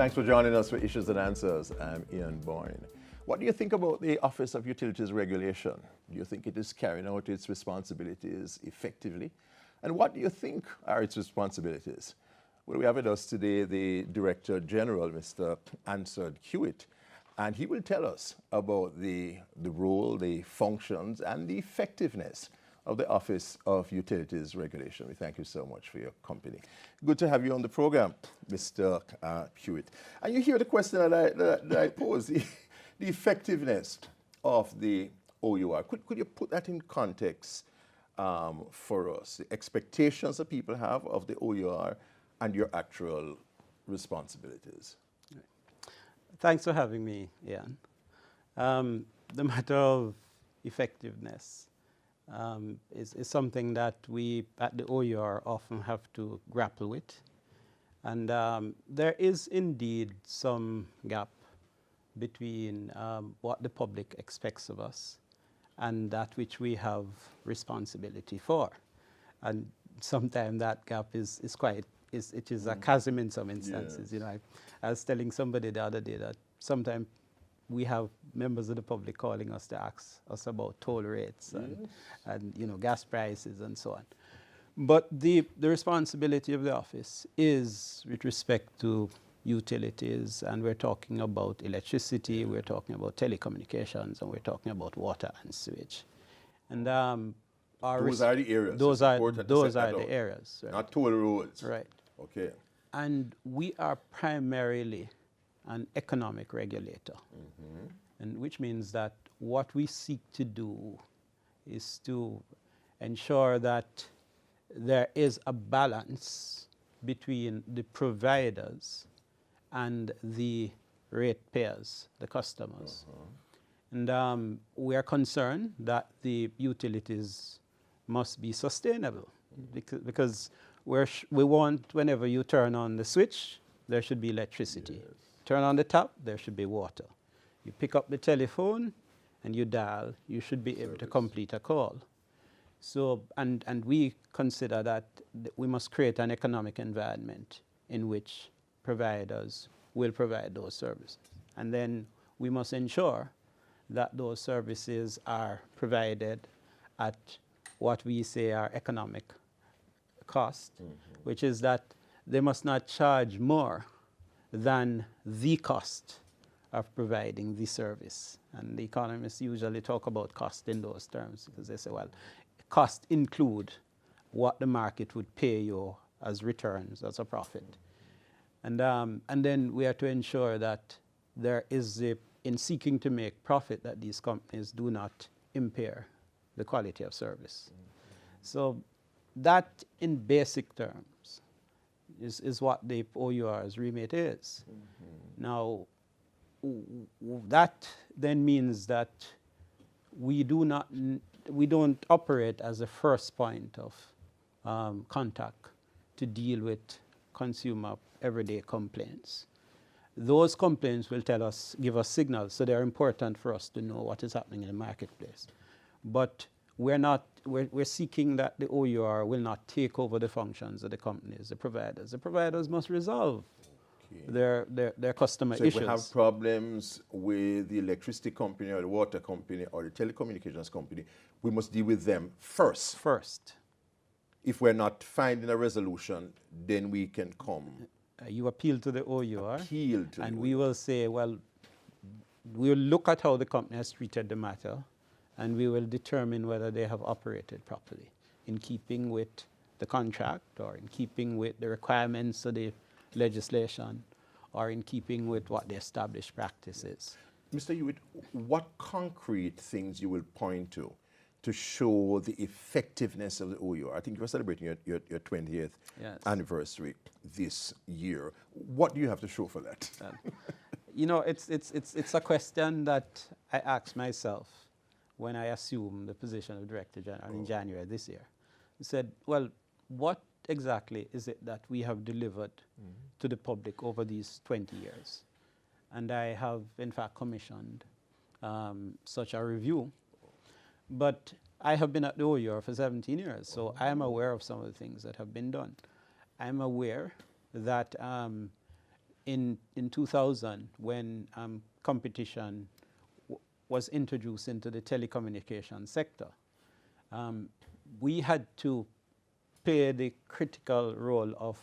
Thanks for joining us for Issues and Answers. I'm Ian Boyne. What do you think about the Office of Utilities Regulation? Do you think it is carrying out its responsibilities effectively? And what do you think are its responsibilities? Well, we have with us today the Director General, Mr Ansord Hewitt, and he will tell us about the role, the functions, and the effectiveness of the Office of Utilities Regulation. We thank you so much for your company. Good to have you on the program, Mr. Hewitt. And you hear the question that I posed, the effectiveness of the OUR. Could you put that in context for us, the expectations that people have of the OUR and your actual responsibilities? Thanks for having me, Ian. The matter of effectiveness is something that we at the OUR often have to grapple with. And there is indeed some gap between what the public expects of us and that which we have responsibility for. And sometimes that gap is a chasm in some instances. Yes. You know, I was telling somebody the other day that sometimes we have members of the public calling us to ask us about toll rates and you know, gas prices and so on. But the responsibility of the office is with respect to utilities, and we're talking about electricity, we're talking about telecommunications, and we're talking about water and sewage. And those are the areas. Those are the areas. Right. Not toll roads. Right. Okay. And we are primarily an economic regulator, and which means that what we seek to do is to ensure that there is a balance between the providers and the ratepayers, the customers. And we are concerned that the utilities must be sustainable, because we want, whenever you turn on the switch, there should be electricity. Yes. Turn on the tap, there should be water. You pick up the telephone and you dial, you should be able to complete a call. So, and we consider that we must create an economic environment in which providers will provide those services. And then we must ensure that those services are provided at what we say are economic cost, which is that they must not charge more than the cost of providing the service. And the economists usually talk about cost in those terms, because they say, well, cost include what the market would pay you as returns, as a profit. And then we are to ensure that there is, in seeking to make profit, that these companies do not impair the quality of service. So that, in basic terms, is what the OUR's remit is. Now, that then means that we don't operate as a first point of contact to deal with consumer everyday complaints. Those complaints will give us signals, so they're important for us to know what is happening in the marketplace. But we're seeking that the OUR will not take over the functions of the companies, the providers. The providers must resolve their customer issues. So if we have problems with the electricity company or the water company or the telecommunications company, we must deal with them first. If we're not finding a resolution, then we can come. You appeal to the OUR. And we will say, well, we'll look at how the company has treated the matter, and we will determine whether they have operated properly in keeping with the contract, or in keeping with the requirements of the legislation, or in keeping with what the established practice is. Mr. Hewitt, what concrete things you will point to show the effectiveness of the OUR? I think you're celebrating your 20th anniversary this year. What do you have to show for that? You know, it's a question that I asked myself when I assumed the position of Director General in January this year. I said, well, what exactly is it that we have delivered to the public over these 20 years? And I have, in fact, commissioned such a review. But I have been at the OUR for 17 years, so I am aware of some of the things that have been done. I'm aware that in 2000, when competition was introduced into the telecommunications sector, we had to play the critical role of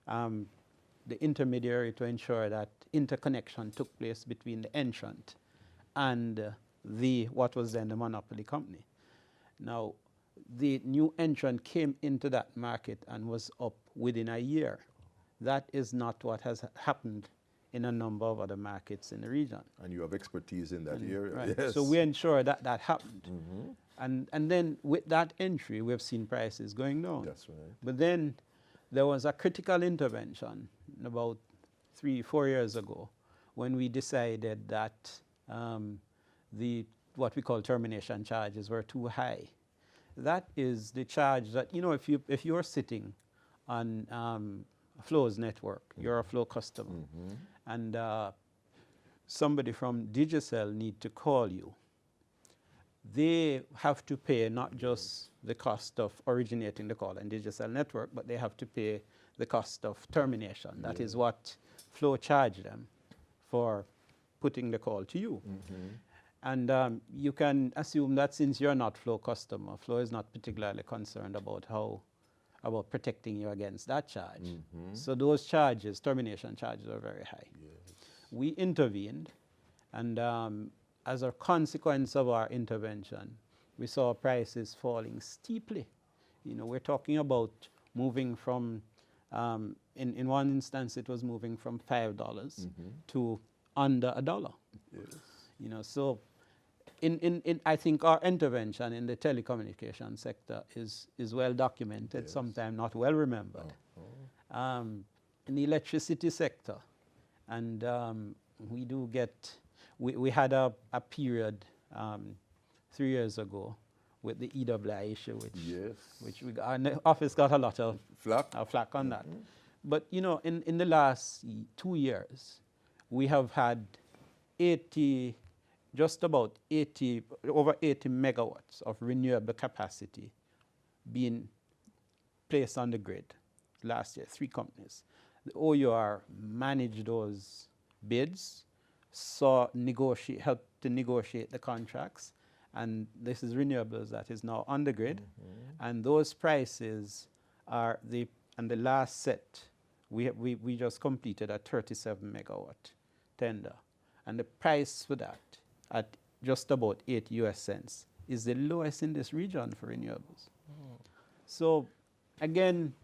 the intermediary to ensure that interconnection took place between the entrant and what was then the monopoly company. Now, the new entrant came into that market and was up within a year. That is not what has happened in a number of other markets in the region. And you have expertise in that area. Right. Yes. So we ensure that that happened. And then with that entry, we've seen prices going down. That's right. But then there was a critical intervention about 3-4 years ago when we decided that what we call termination charges were too high. That is the charge that, if you're sitting on Flow's network, you're a Flow customer, and somebody from Digicel need to call you, they have to pay not just the cost of originating the call in Digicel network, but they have to pay the cost of termination. That is what Flow charged them for putting the call to you. And you can assume that since you're not Flow customer, Flow is not particularly concerned about about protecting you against that charge. So those charges, termination charges, are very high. We intervened, and as a consequence of our intervention, we saw prices falling steeply. We're talking about moving from, in one instance, it was moving from $5 to under $1. So I think our intervention in the telecommunications sector is well documented, sometimes not well remembered. In the electricity sector, and we had a period 3 years ago with the EWI issue, which our office got a lot of flack on that. But in the last 2 years, we have had over 80 megawatts of renewable capacity being placed on the grid last year, 3 companies. The OUR managed those bids, helped to negotiate the contracts, and this is renewables that is now on the grid. And those prices are and the last set, we just completed a 37 megawatt tender. And the price for that, at just about 8 US cents, is the lowest in this region for renewables. So again,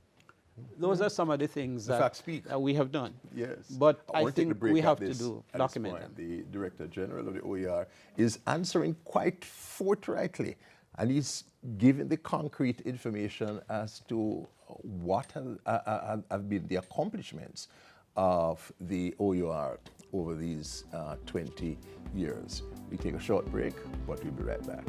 those are some of the things that we have done. Yes. But I think we have to document them. The Director General of the OER is answering quite forthrightly, and he's giving the concrete information as to what have been the accomplishments of the OUR over these 20 years. We take a short break, but we'll be right back.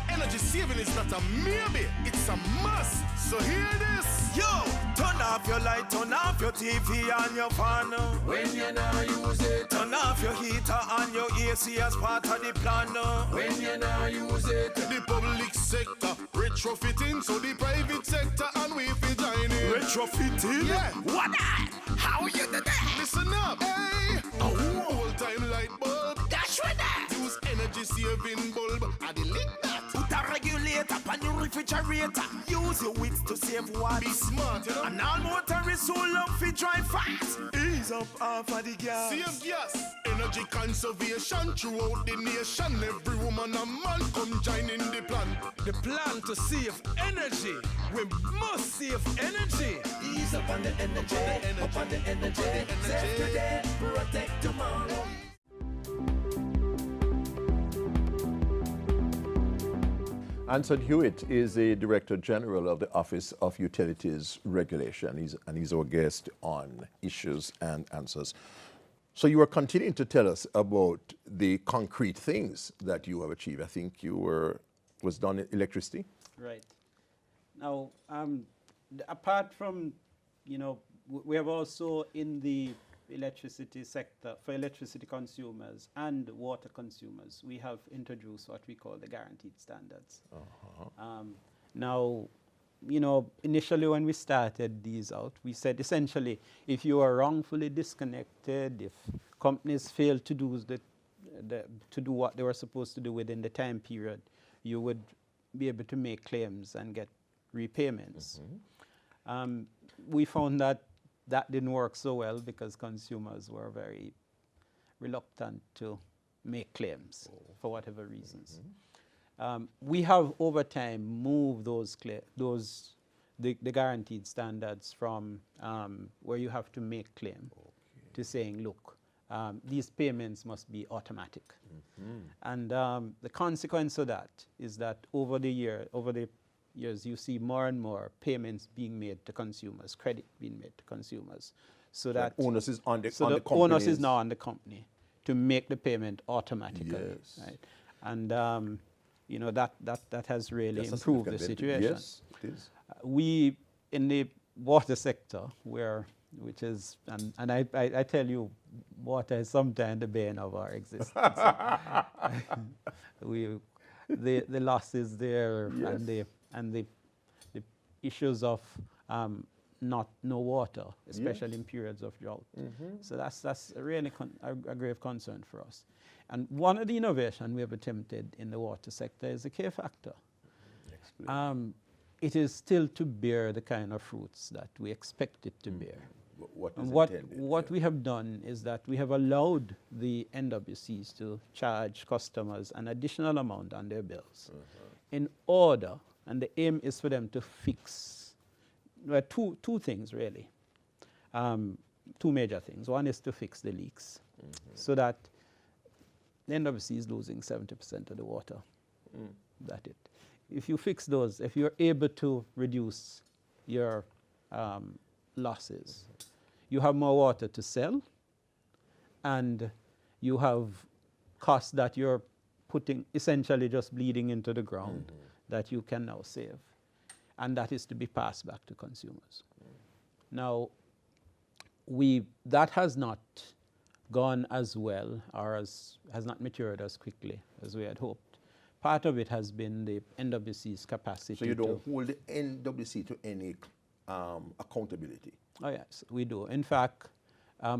Energy saving is not a maybe, it's a must. So hear this. Yo, turn off your light, turn off your TV and your fan. When you not use it. Turn off your heater and your AC as part of the plan. When you not use it. The public sector retrofitting, so the private sector and we fi join in. Retrofitting? Yeah. What that? How you do that? Listen up. Hey. A whole time light bulb. That's what that. Use energy saving bulb and the lick that. Put a regulator on your refrigerator. Use your wits to save water. Be smart, you know. And all motor is so long fi drive fast. Ease up off of the gas. Save gas. Energy conservation throughout the nation. Every woman and man come join in the plan. The plan to save energy. We must save energy. Ease up on the energy. Up on the energy. Save today, protect tomorrow. Ansord Hewitt is the Director General of the Office of Utilities Regulation, he's our guest on Issues and Answers. So you were continuing to tell us about the concrete things that you have achieved. I think was done in electricity? Right. Now, apart from, we have also in the electricity sector, for electricity consumers and water consumers, we have introduced what we call the guaranteed standards. Now, you know, initially when we started these out, we said essentially, if you are wrongfully disconnected, if companies fail to do to do what they were supposed to do within the time period, you would be able to make claims and get repayments. We found that that didn't work so well because consumers were very reluctant to make claims for whatever reasons. We have over time moved the guaranteed standards from where you have to make claim to saying, look, these payments must be automatic. And the consequence of that is that over the years, you see more and more payments being made to consumers, credit being made to consumers, so that onus is on the the onus is now on the company to make the payment automatically. Yes. Right? And you know, that has really That's a improved the significant situation. Yes, it is. We in the water sector, which is, and I tell you, water is sometimes the bane of our existence. The losses there, Yes. and the issues of no water, especially in periods of drought. So that's really a grave concern for us. And one of the innovations we have attempted in the water sector is the K factor. It is still to bear the kind of fruits that we expect it to bear. What we have done is that we have allowed the NWCs to charge customers an additional amount on their bills in order, and the aim is for them to fix two things really, two major things. One is to fix the leaks so that the NWC is losing 70% of the water. That's it. If you fix those, if you're able to reduce your losses, you have more water to sell, and you have costs that you're putting, essentially just bleeding into the ground, that you can now save. And that is to be passed back to consumers. Now, that has not gone as well, or has not matured as quickly as we had hoped. Part of it has been the NWC's capacity. So you don't hold the NWC to any accountability? Oh yes, we do. In fact,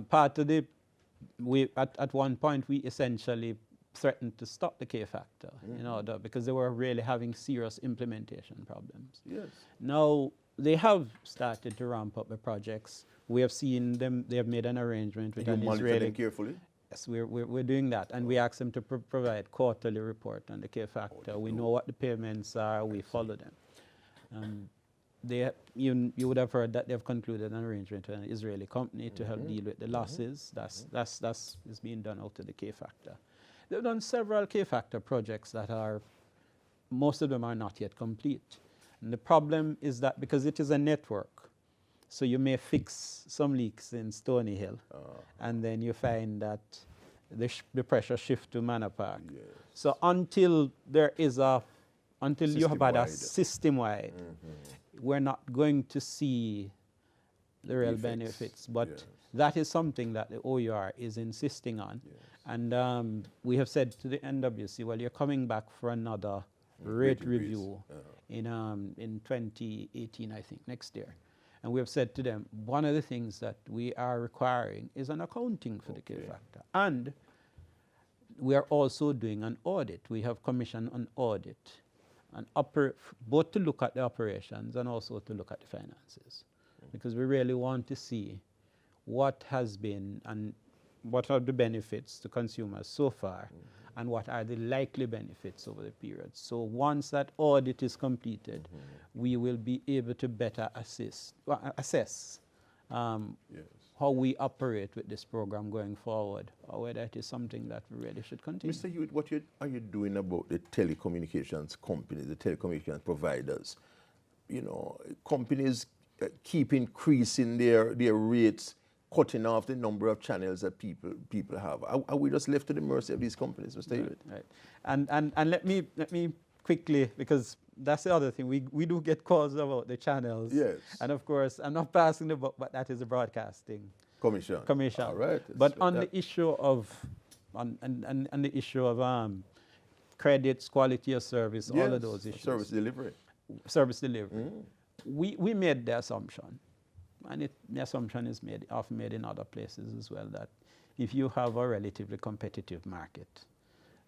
part of at one point we essentially threatened to stop the K factor in order, because they were really having serious implementation problems. Yes. Now they have started to ramp up the projects. We have seen them. They have made an arrangement with an monitor Israeli. them carefully? Yes, we're doing that, and we ask them to provide quarterly report on the K factor. We know what the payments are. We follow them. You would have heard that they've concluded an arrangement with an Israeli company to help deal with the losses. That's is being done out of the K factor. They've done several K factor projects that most of them are not yet complete. And the problem is that because it is a network, so you may fix some leaks in Stony Hill, and then you find that the pressure shift to Manor Park. Yes. So until you have had a system-wide, we're not going to see the real benefits. But that is something that the OUR is insisting on. Yes. And we have said to the NWC, well, you're coming back for another rate review in 2018, I think, next year. And we have said to them, one of the things that we are requiring is an accounting for the K factor. And we are also doing an audit. We have commissioned an audit, both to look at the operations and also to look at the finances. Because we really want to see what has been and what are the benefits to consumers so far, and what are the likely benefits over the period. So once that audit is completed, we will be able to better assess how we operate with this program going forward, or whether it is something that we really should continue. Mr. Hewitt, what are you doing about the telecommunications companies, the telecommunications providers? You know, companies keep increasing their rates, cutting off the number of channels that people have. Are we just left to the mercy of these companies, Mr. Hewitt? Right. And let me quickly, because that's the other thing, we do get calls about the channels. Yes. And of course, I'm not passing the buck, but that is the broadcasting Commission. All right. But on the issue of the issue of credits, quality of service, all of those issues. Service delivery. Service delivery. We made the assumption, and the assumption is often made in other places as well, that if you have a relatively competitive market,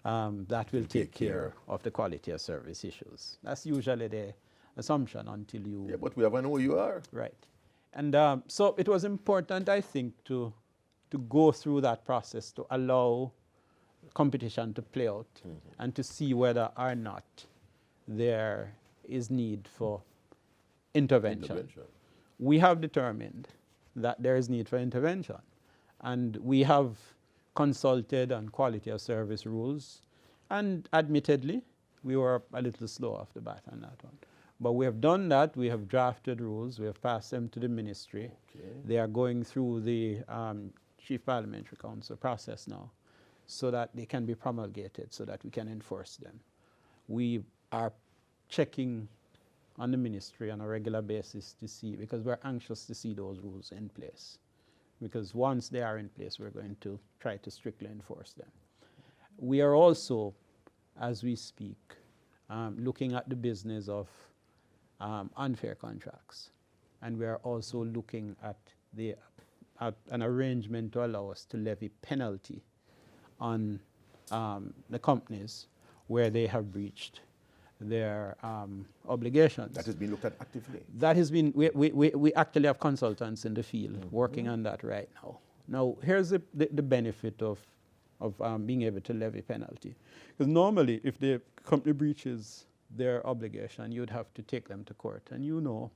that will take care of the quality of service issues. That's usually the assumption until you... Yeah, but we never know who you are. Right. And so it was important, I think, to go through that process, to allow competition to play out and to see whether or not there is need for intervention. We have determined that there is need for intervention, and we have consulted on quality of service rules, and admittedly we were a little slow off the bat on that one. But we have done that. We have drafted rules. We have passed them to the ministry. Okay. They are going through the Chief Parliamentary Council process now, so that they can be promulgated, so that we can enforce them. We are checking on the ministry on a regular basis to see, because we're anxious to see those rules in place. Because once they are in place, we're going to try to strictly enforce them. We are also, as we speak, looking at the business of unfair contracts. And we are also looking at an arrangement to allow us to levy penalty on the companies where they have breached their obligations. That has been looked at actively? That has been, we actually have consultants in the field working on that right now. Now, here's the benefit of being able to levy penalty. Because normally, if the company breaches their obligation, you'd have to take them to court. And you know,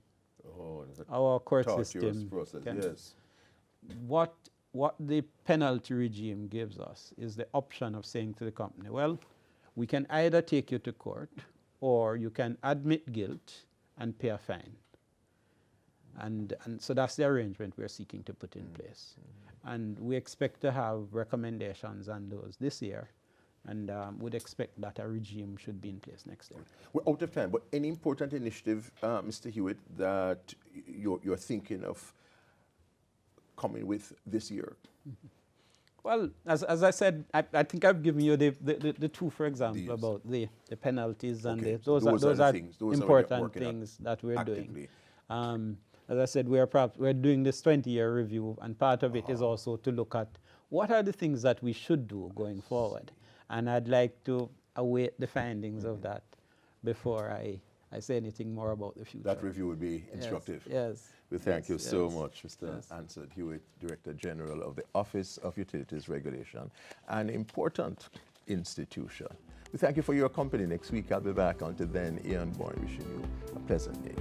our court system process, can, yes. What the penalty regime gives us is the option of saying to the company, well, we can either take you to court, or you can admit guilt and pay a fine. And so that's the arrangement we're seeking to put in place. And we expect to have recommendations on those this year, and would expect that a regime should be in place next year. We're out of time, but any important initiative, Mr. Hewitt, that you're thinking of coming with this year? Well, as I said, I think I've given you the two, for example, about the penalties, and those are important things that we're doing. As I said, we're doing this 20-year review, and part of it is also to look at what are the things that we should do going forward. And I'd like to await the findings of that before I say anything more about the future. That review would be instructive. Yes. We thank you so much, Mr. Ansord Hewitt, Director General of the Office of Utilities Regulation, an important institution. We thank you for your company. Next week I'll be back. Until then, Boyne wishing you a pleasant day.